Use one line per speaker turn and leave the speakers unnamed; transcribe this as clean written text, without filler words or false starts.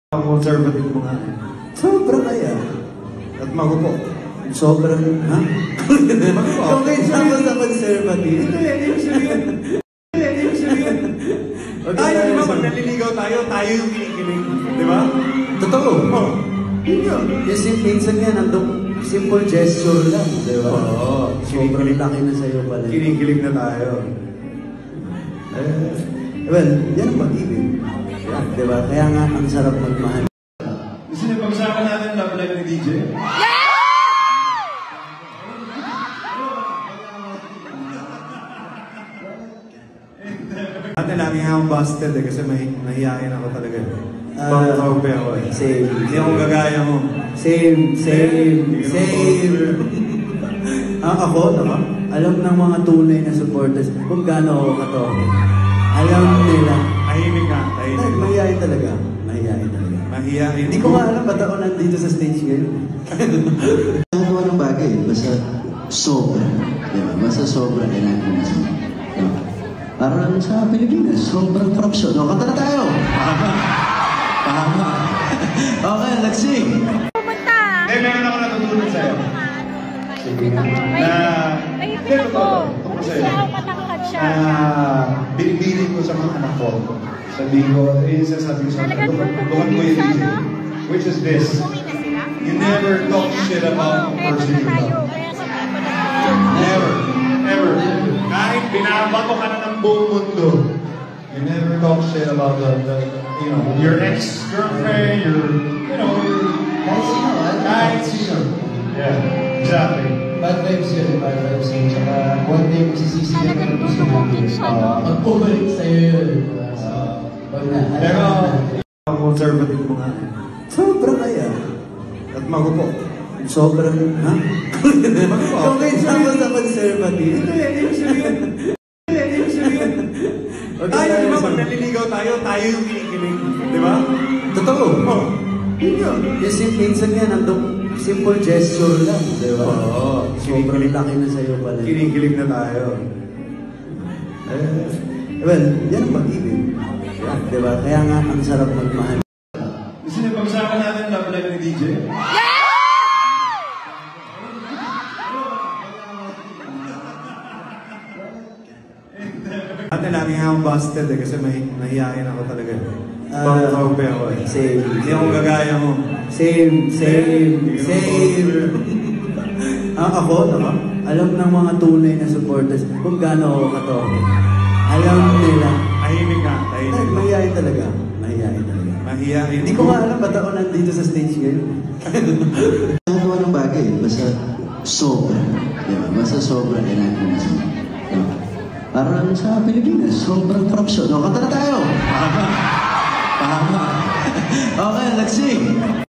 Ang conservative mo nga.
Sobrang kaya.
At magupo.
Sobrang, ha? Kung kayo siya sa conservative.
Tayo, di ba? Pag naliligaw tayo, tayo yung kinikilig. Di ba?
Totoo.
Oo. Yun yun.
Kasi minsan nga, nandong simple gesture lang. Di ba?
Oo.
Sobrang laki na sa'yo pala.
Kinikilig na tayo.
Well, yan ang pag-ibig. Di ba? Kaya nga, ang sarap magmahal.
Gusto niyo pag-usapan natin love life ni DJ? Ate, lagi nga akong busted eh, kasi mahihain ako talaga. Pang-paupe ako eh.
Same.
Hindi ako gagaya mo.
Same. Ako, alam ng mga tunay na supporters kung gaano ako katoke. Alam nila.
Tahimik ka, tahimik.
Mahihain talaga.
Mahihain.
Hindi ko nga alam ba't ako nandito sa stage ngayon. Nagawa ng bagay, basta sobra. Diba? Basta sobra, kailangan ko masama. Diba? Parang sa Pilipinas, sobrang fraksyon. O, kanta na tayo! Tama. Okay, let's sing!
Pumunta!
Hindi, meron ako natutunan sa'yo. Binibili ko sa mga anak ko. Sabi ko, sasabi ko sa mga lukan ko yung DJ. Which is this. You never talk shit about a person you love. Never. Ever. Kahit binabato ka na ng buong mundo, you never talk shit about your ex-girlfriend, kahit sino. Yeah, exactly.
Bad vibes yun, bad vibes yun. Tsaka one day magsisisi ka na ng gusto mo. Magpumalik sa'yo yun. Wag na.
Pero, ang conservative mo nga.
Sobrang kaya.
At magupo.
Sobrang, ha? Kung kayo siya sa conservative.
Tayo, di ba? Pag naliligaw tayo, tayo yung kinikilig. Di ba?
Totoo.
Oo. Yun yun.
Kasi minsan nga, nandong simple gesture lang. Di ba?
Oo.
Sobrang laki na sa'yo pala.
Kinikilig na tayo.
Well, yan ang pag-ibig. Di ba? Kaya nga, ang sarap magmahal.
Gusto niyo pag-usapan natin love life ni DJ? Ate, lagi nga akong busted eh, kasi mahihain ako talaga. Pang-paupe ako eh.
Same.
Hindi ako gagaya mo.
Same. Ako, alam ng mga tunay na supporters kung gaano ako katoke. Alam nila.
Tahimik ka, tahimik.
Mahihain talaga.
Mahihain.
Hindi ko nga alam ba't ako nandito sa stage ngayon. Nagawa ng bagay, basta sobra. Diba? Basta sobra, kailangan ko masama. Diba? Parang sa Pilipinas, sobrang fraksyon. O, kanta na tayo! Tama. Okay, let's sing!